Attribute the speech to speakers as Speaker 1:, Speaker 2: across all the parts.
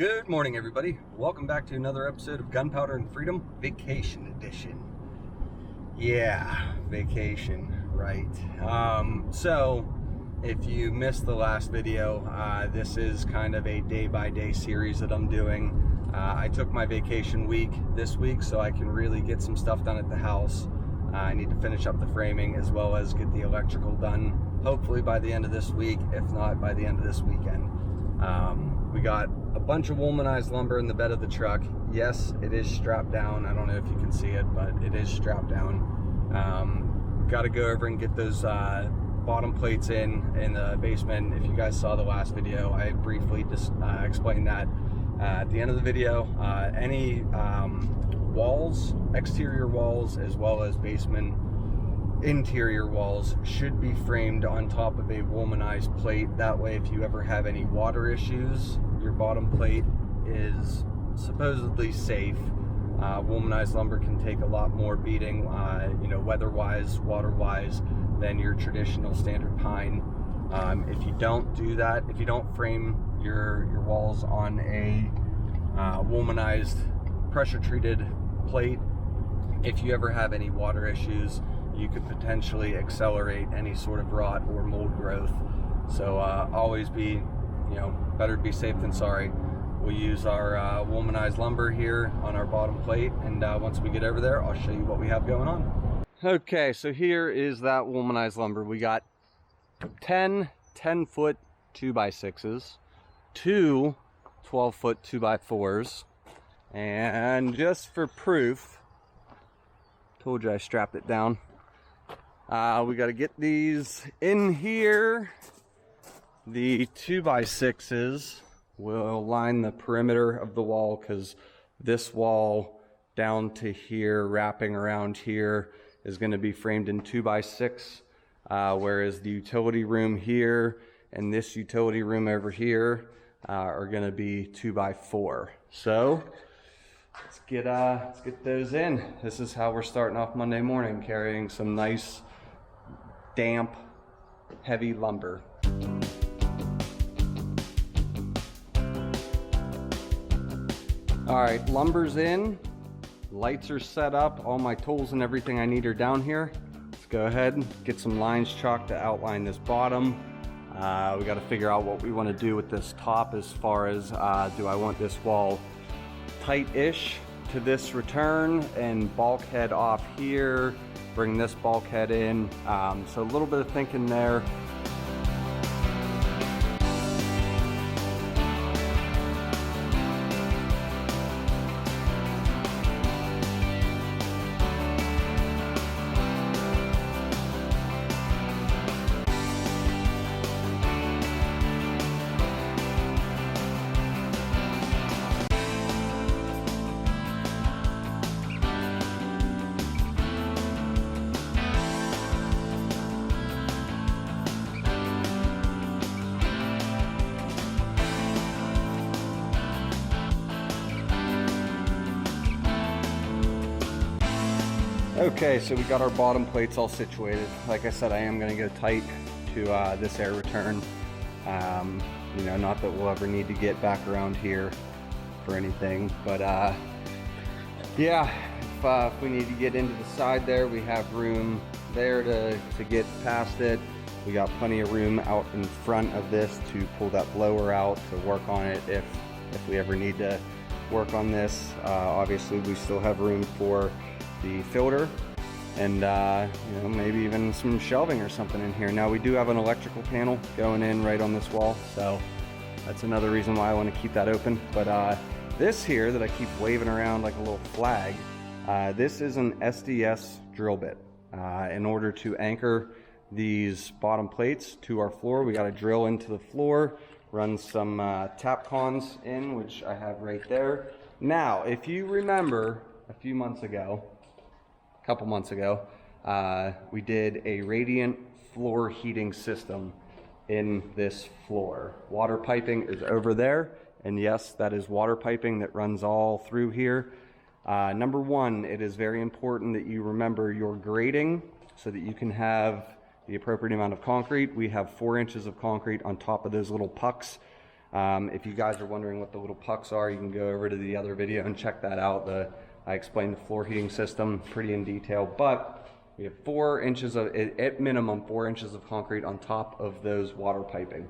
Speaker 1: Good morning, everybody. Welcome back to another episode of Gunpowder and Freedom Vacation Edition. Yeah, vacation, right. So if you missed the last video, this is kind of a day-by-day series that I'm doing. I took my vacation week this week so I can really get some stuff done at the house. I need to finish up the framing as well as get the electrical done, hopefully by the end of this week, if not by the end of this weekend. We got a bunch of womanized lumber in the bed of the truck. Yes, it is strapped down. I don't know if you can see it, but it is strapped down. Got to go over and get those bottom plates in the basement. If you guys saw the last video, I briefly just explained that. At the end of the video, any walls, exterior walls, as well as basement interior walls should be framed on top of a womanized plate. That way, if you ever have any water issues, your bottom plate is supposedly safe. Womanized lumber can take a lot more beating, weather-wise, water-wise, than your traditional standard pine. If you don't do that, if you don't frame your walls on a womanized pressure-treated plate, if you ever have any water issues, you could potentially accelerate any sort of rot or mold growth. So always be, better to be safe than sorry. We'll use our womanized lumber here on our bottom plate, and once we get over there, I'll show you what we have going on. Okay, so here is that womanized lumber. We got 10 10-foot 2x6s, two 12-foot 2x4s, and just for proof, told you I strapped it down. We got to get these in here. The 2x6s will line the perimeter of the wall, because this wall down to here, wrapping around here, is going to be framed in 2x6, whereas the utility room here and this utility room over here are going to be 2x4. So let's get those in. This is how we're starting off Monday morning, carrying some nice damp heavy lumber. All right, lumber's in, lights are set up, all my tools and everything I need are down here. Let's go ahead and get some lines chalked to outline this bottom. We got to figure out what we want to do with this top, as far as do I want this wall tight-ish to this return and bulkhead off here, bring this bulkhead in. So a little bit of thinking there. Okay, so we got our bottom plates all situated. Like I said, I am going to go tight to this air return. Not that we'll ever need to get back around here for anything, but yeah, if we need to get into the side there, we have room there to get past it. We got plenty of room out in front of this to pull that blower out to work on it if we ever need to work on this. Obviously, we still have room for the filter and maybe even some shelving or something in here. Now we do have an electrical panel going in right on this wall, so that's another reason why I want to keep that open. But this here that I keep waving around like a little flag, this is an SDS drill bit. In order to anchor these bottom plates to our floor, we got to drill into the floor, run some tap cons in, which I have right there. Now, if you remember a couple months ago, we did a radiant floor heating system in this floor. Water piping is over there, and yes, that is water piping that runs all through here. Number one, it is very important that you remember your grading so that you can have the appropriate amount of concrete. We have 4 inches of concrete on top of those little pucks If you guys are wondering what the little pucks are, you can go over to the other video and check that out. I explained the floor heating system pretty in detail, but we have 4 inches of, at minimum, 4 inches of concrete on top of those water piping.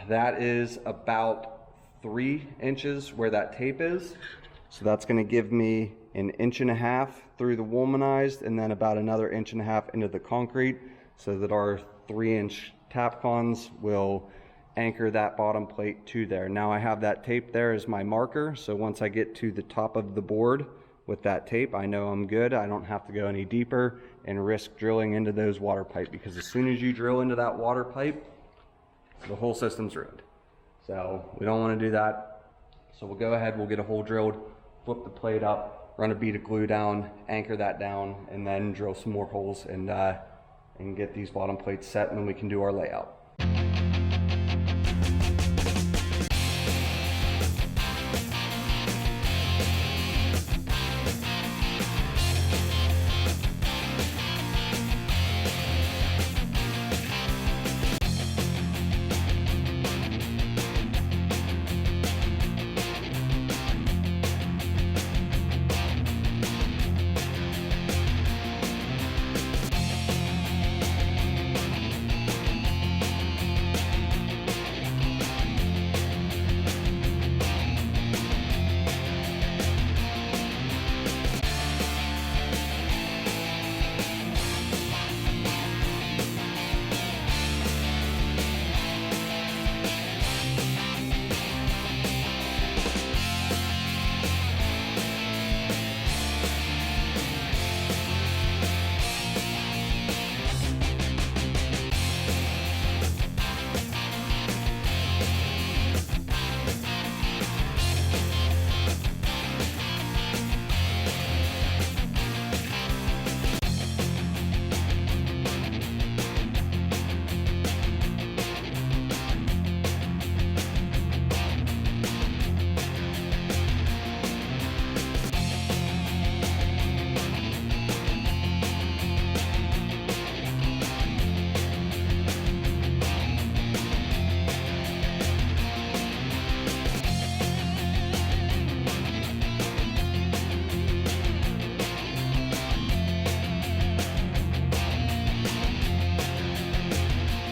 Speaker 1: That is about 3 inches where that tape is. So that's gonna give me an 1.5 inches through the womanized, and then about another 1.5 inches into the concrete, so that our 3-inch Tapcons will anchor that bottom plate to there. Now I have that tape there as my marker, so once I get to the top of the board with that tape, I know I'm good. I don't have to go any deeper and risk drilling into those water pipe, because as soon as you drill into that water pipe, the whole system's ruined. So we don't want to do that. So we'll go ahead, we'll get a hole drilled, flip the plate up, run a bead of glue down, anchor that down, and then drill some more holes and get these bottom plates set, and then we can do our layout.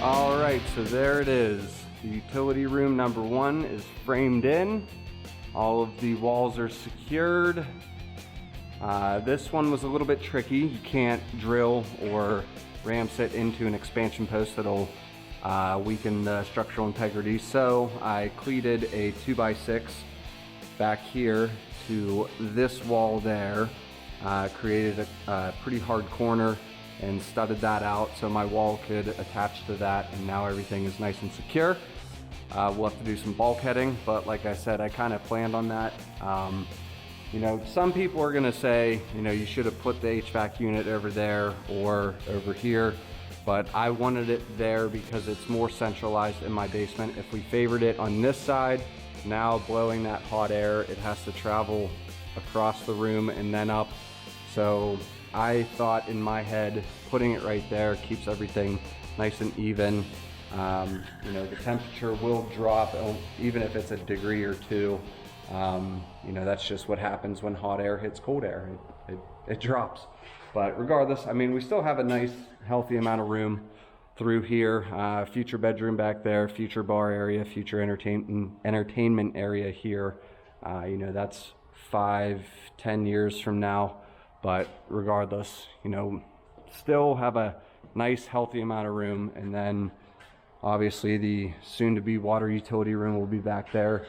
Speaker 1: All right, so there it is. The utility room number 1 is framed in. All of the walls are secured. This one was a little bit tricky. You can't drill or ram sit into an expansion post that'll weaken the structural integrity. So I cleated a 2x6 back here to this wall there, created a pretty hard corner and studded that out so my wall could attach to that, and now everything is nice and secure. We'll have to do some bulkheading, but like I said, I kind of planned on that. You know, some people are gonna say, you know, you should have put the HVAC unit over there or over here, but I wanted it there because it's more centralized in my basement. If we favored it on this side, now blowing that hot air, it has to travel across the room and then up. So I thought in my head, putting it right there keeps everything nice and even. You know, the temperature will drop, even if it's a degree or 2. You know, that's just what happens when hot air hits cold air. It drops. But regardless, I mean, we still have a nice, healthy amount of room through here. Future bedroom back there, future bar area, future entertainment area here. You know, that's 5-10 years from now. But regardless, you know, still have a nice healthy amount of room. And then obviously the soon to be water utility room will be back there.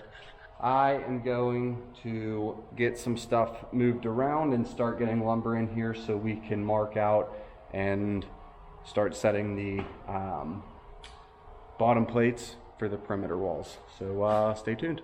Speaker 1: I am going to get some stuff moved around and start getting lumber in here so we can mark out and start setting the bottom plates for the perimeter walls. So stay tuned.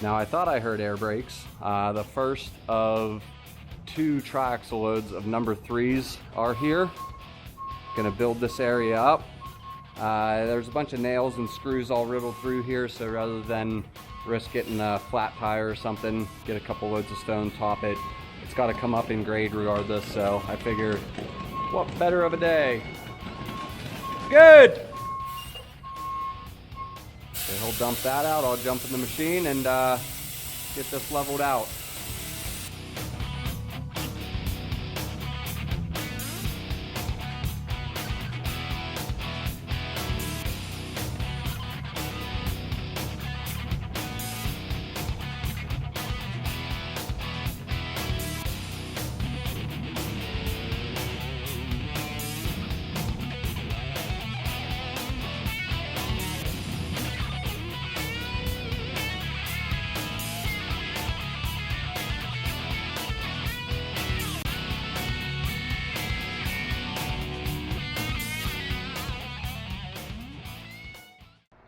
Speaker 2: Now I thought I heard air brakes. The first of 2 triaxle loads of number 3s are here. Gonna build this area up. There's a bunch of nails and screws all riddled through here, so rather than risk getting a flat tire or something, get a couple loads of stone, top it. It's got to come up in grade regardless, so I figure, what better of a day? Good! So he'll dump that out, I'll jump in the machine and get this leveled out.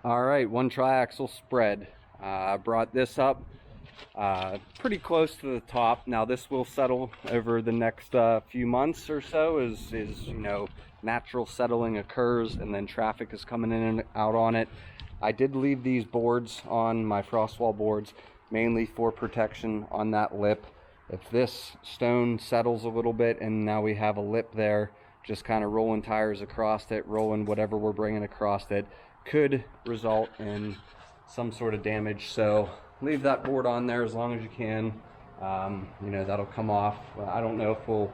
Speaker 2: All right, 1 triaxle spread. I brought this up pretty close to the top. Now this will settle over the next few months or so as you know, natural settling occurs and then traffic is coming in and out on it. I did leave these boards on my frost wall boards mainly for protection on that lip. If this stone settles a little bit and now we have a lip there, just kind of rolling tires across it, rolling whatever we're bringing across it, could result in some sort of damage. So leave that board on there as long as you can. You know, that'll come off. I don't know if we'll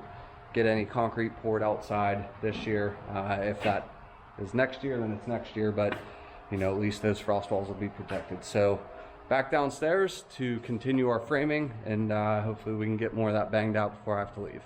Speaker 2: get any concrete poured outside this year. If that is next year, then it's next year, but you know, at least those frost walls will be protected. So back downstairs to continue our framing, and hopefully we can get more of that banged out before I have to leave.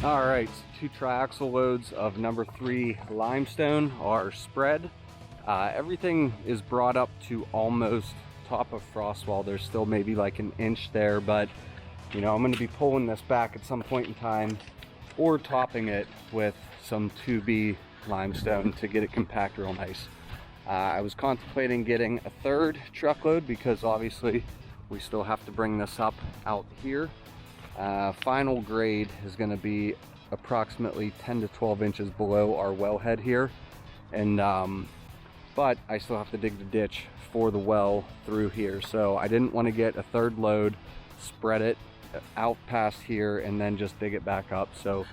Speaker 2: All right, 2 triaxle loads of number 3 limestone are spread. Everything is brought up to almost top of frost wall. There's still maybe like an inch there, but you know, I'm going to be pulling this back at some point in time or topping it with some 2B limestone to get it compact real nice. I was contemplating getting a 3rd truckload because obviously we still have to bring this up out here. Final grade is going to be approximately 10 to 12 inches below our wellhead here, and but I still have to dig the ditch for the well through here, so I didn't want to get a 3rd load, spread it out past here, and then just dig it back up. So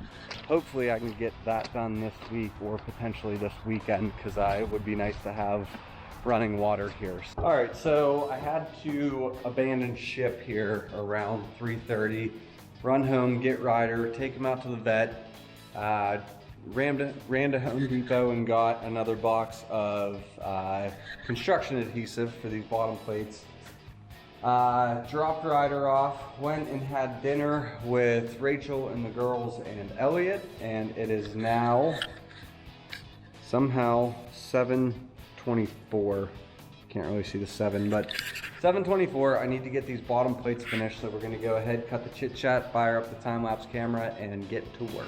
Speaker 2: hopefully I can get that done this week or potentially this weekend, because it would be nice to have running water here. All right, so I had to abandon ship here around 3:30, run home, get Ryder, take him out to the vet, ran to Home Depot and got another box of construction adhesive for these bottom plates. Dropped Ryder off, went and had dinner with Rachel and the girls and Elliot, and it is now somehow 7:24. Can't really see the 7, but 7:24. I need to get these bottom plates finished, so we're gonna go ahead, cut the chit chat, fire up the time-lapse camera, and get to work.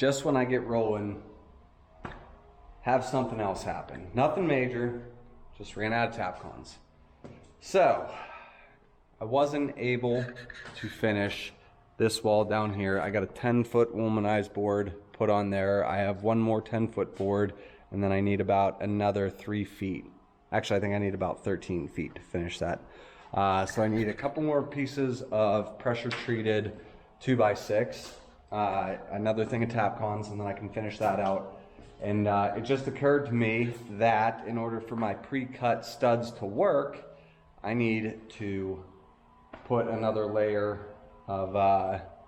Speaker 2: just when I get rolling, have something else happen. Nothing major, just ran out of Tapcons. So, I wasn't able to finish this wall down here. I got a 10-foot womanized board put on there. I have one more 10-foot board, and then I need about another 3 feet. Actually, I think I need about 13 feet to finish that. So I need a couple more pieces of pressure treated 2x6, another thing of Tapcons, and then I can finish that out. And it just occurred to me that in order for my pre-cut studs to work, I need to put another layer of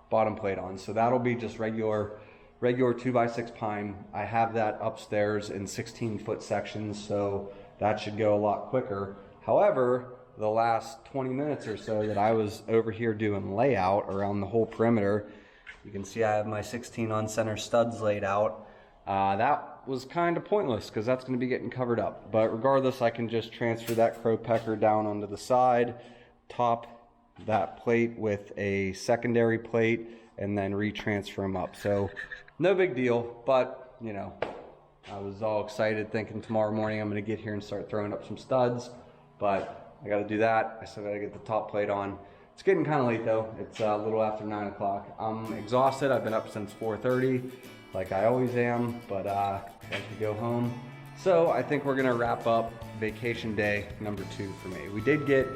Speaker 2: bottom plate on. So that'll be just regular 2x6 pine. I have that upstairs in 16-foot sections, so that should go a lot quicker. However, the last 20 minutes or so that I was over here doing layout around the whole perimeter, you can see I have my 16 on center studs laid out. That was kind of pointless because that's going to be getting covered up. But regardless, I can just transfer that crow pecker down onto the side, top that plate with a secondary plate, and then retransfer them up. So no big deal, but you know, I was all excited thinking tomorrow morning I'm going to get here and start throwing up some studs, but I got to do that. I still got to get the top plate on. It's getting kind of late though. It's a little after 9 o'clock. I'm exhausted. I've been up since 4:30 like I always am, but I have to go home. So I think we're going to wrap up vacation day number 2 for me. We did get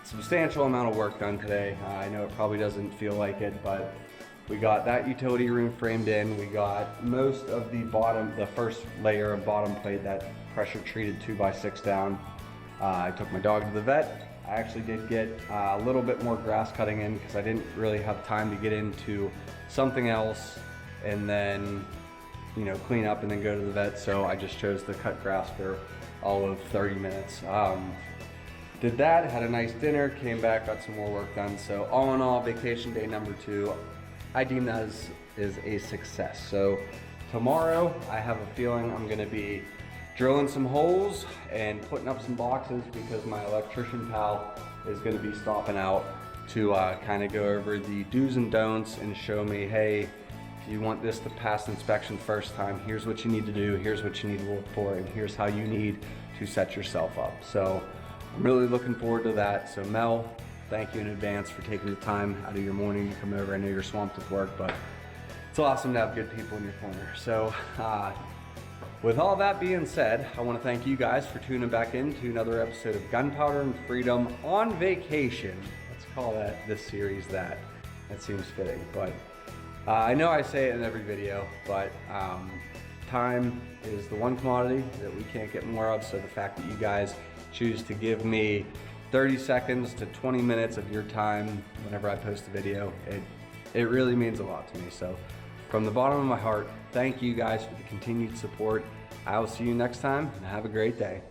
Speaker 2: substantial amount of work done today. I know it probably doesn't feel like it, but we got that utility room framed in. We got most of the first layer of bottom plate, that pressure treated 2x6 down. I took my dog to the vet. I actually did get a little bit more grass cutting in because I didn't really have time to get into something else and then, you know, clean up and then go to the vet. So I just chose to cut grass for all of 30 minutes. Did that, had a nice dinner, came back, got some more work done. So all in all, vacation day number 2, I deem that is a success. So tomorrow, I have a feeling I'm gonna be drilling some holes and putting up some boxes because my electrician pal is gonna be stopping out to kind of go over the do's and don'ts and show me, hey, if you want this to pass inspection first time, here's what you need to do, here's what you need to look for, and here's how you need to set yourself up. So I'm really looking forward to that. So Mel, thank you in advance for taking the time out of your morning to come over. I know you're swamped with work, but it's awesome to have good people in your corner. So with all that being said, I want to thank you guys for tuning back in to another episode of Gunpowder and Freedom on vacation. Let's call this series that. That seems fitting. But I know I say it in every video, but time is the one commodity that we can't get more of. So the fact that you guys choose to give me 30 seconds to 20 minutes of your time whenever I post a video, it really means a lot to me. So from the bottom of my heart, thank you guys for the continued support. I will see you next time, and have a great day.